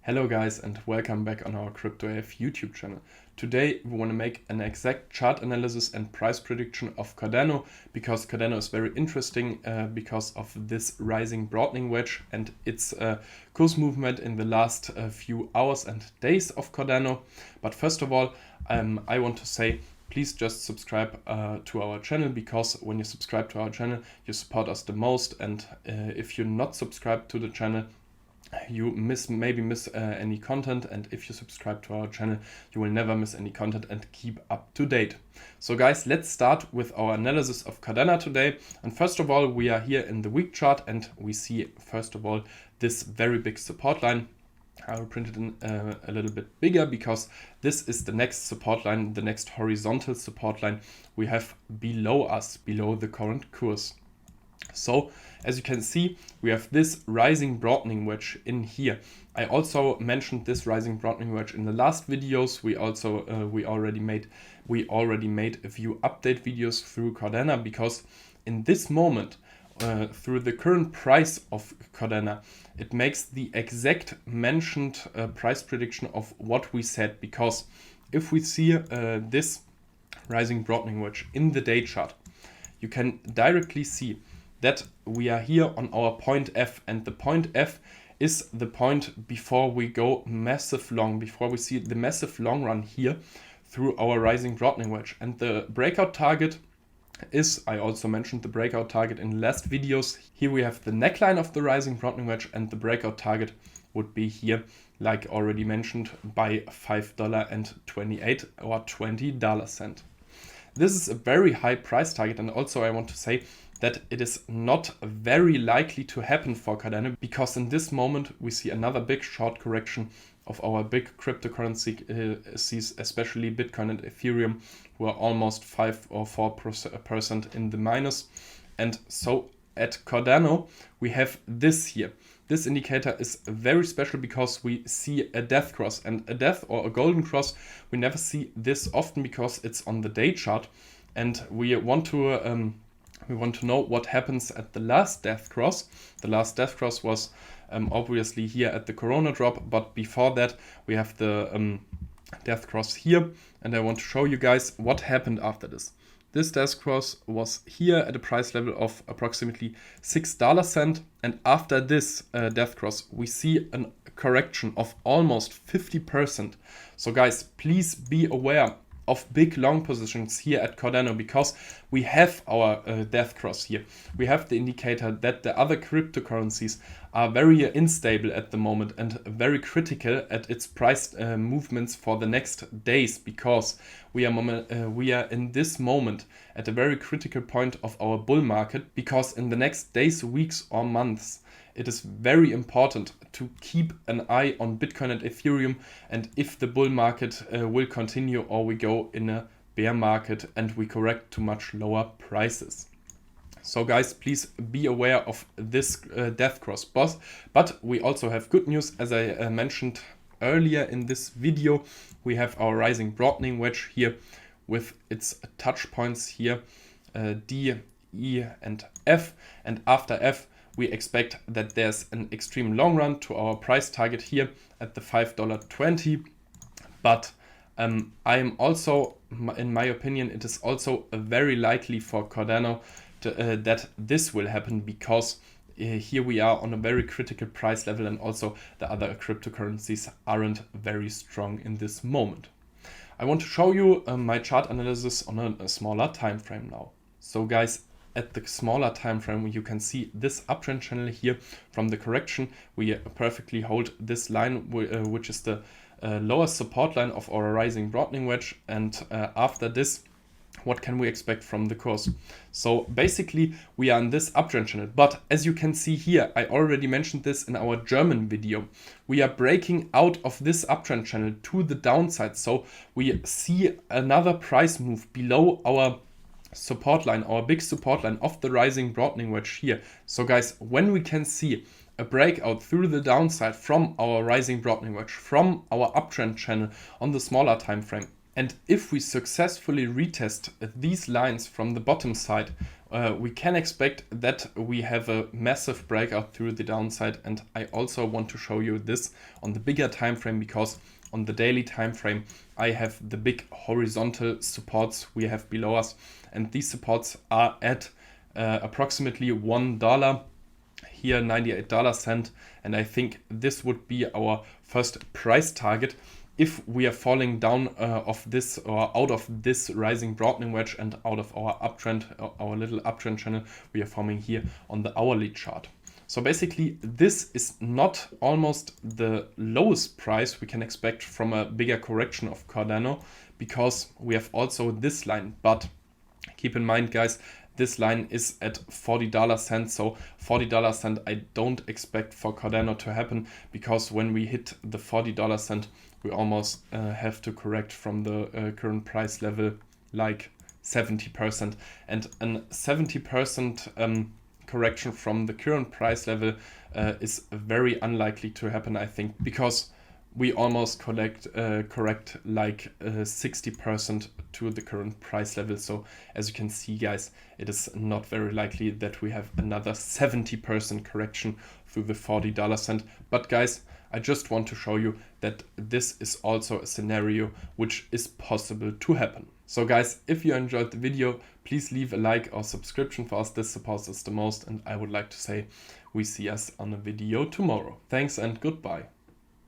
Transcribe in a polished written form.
Hello guys and welcome back on our CryptoAF YouTube channel. Today we want to make an exact chart analysis and price prediction of Cardano because Cardano is very interesting because of this rising broadening wedge and its course movement in the last few hours and days of Cardano. But first of all, I want to say please just subscribe to our channel, because when you subscribe to our channel you support us the most, and if you're not subscribed to the channel you maybe miss any content, and if you subscribe to our channel you will never miss any content and keep up to date. So guys, let's start with our analysis of Cardano today. And first of all, we are here in the week chart and we see first of all this very big support line. I will print it in a little bit bigger because this is the next support line, the next horizontal support line we have below us, below the current course. So as you can see, we have this rising broadening wedge in here. I also mentioned this rising broadening wedge in the last videos. We already made a few update videos through Cordana, because in this moment, through the current price of Cordana, it makes the exact mentioned price prediction of what we said. Because if we see this rising broadening wedge in the day chart, you can directly see that we are here on our point F, and the point F is the point before we go massive long, before we see the massive long run here through our rising broadening wedge. And the breakout target is, I also mentioned the breakout target in the last videos. Here we have the neckline of the rising broadening wedge, and the breakout target would be here, like already mentioned, by $5.28 or $20. This is a very high price target, and also I want to say that it is not very likely to happen for Cardano, because in this moment we see another big short correction of our big cryptocurrencies, especially Bitcoin and Ethereum, who are almost 5 or 4% in the minus. And so at Cardano we have this here. This indicator is very special because we see a death cross, and a death or a golden cross we never see this often because it's on the day chart, and we want to know what happens at the last death cross. The last death cross was obviously here at the Corona drop, but before that we have the death cross here, and I want to show you guys what happened after this. This death cross was here at a price level of approximately $6, and after this death cross we see a correction of almost 50%. So guys, please be aware of big long positions here at Cardano, because we have our death cross here. We have the indicator that the other cryptocurrencies are very unstable at the moment and very critical at its price movements for the next days, because we are in this moment at a very critical point of our bull market, because in the next days, weeks or months it is very important to keep an eye on Bitcoin and Ethereum, and if the bull market will continue or we go in a bear market and we correct to much lower prices. So guys, please be aware of this death cross. But we also have good news. As I mentioned earlier in this video, we have our rising broadening wedge here with its touch points here, D, E and F, and after F we expect that there's an extreme long run to our price target here at the $5.20. But I am also, in my opinion, it is also very likely for Cardano that this will happen, because here we are on a very critical price level, and also the other cryptocurrencies aren't very strong in this moment. I want to show you my chart analysis on a smaller time frame now. So guys, at the smaller time frame you can see this uptrend channel here from the correction. We perfectly hold this line, which is the lowest support line of our rising broadening wedge, and after this what can we expect from the course? So basically we are in this uptrend channel, but as you can see here, I already mentioned this in our German video, we are breaking out of this uptrend channel to the downside. So we see another price move below our support line, our big support line of the rising broadening wedge here. So guys, when we can see a breakout through the downside from our rising broadening wedge, from our uptrend channel on the smaller time frame, And if we successfully retest these lines from the bottom side, we can expect that we have a massive breakout through the downside. And I also want to show you this on the bigger time frame, because on the daily time frame I have the big horizontal supports we have below us, and these supports are at approximately $1 here, 98 cents, and I think this would be our first price target if we are falling down of this, or out of this rising broadening wedge and out of our uptrend, our little uptrend channel we are forming here on the hourly chart. So basically this is not almost the lowest price we can expect from a bigger correction of Cardano, because we have also this line. But keep in mind, guys, this line is at $40, so $40 I don't expect for Cardano to happen, because when we hit the $40, we almost have to correct from the current price level like 70%, and a 70% correction from the current price level is very unlikely to happen, I think, because we almost correct like 60% to the current price level. So as you can see, guys, it is not very likely that we have another 70% correction through the $40. But guys, I just want to show you that this is also a scenario which is possible to happen. So guys, if you enjoyed the video, please leave a like or subscription for us. This supports us the most, and I would like to say we see us on a video tomorrow. Thanks and goodbye.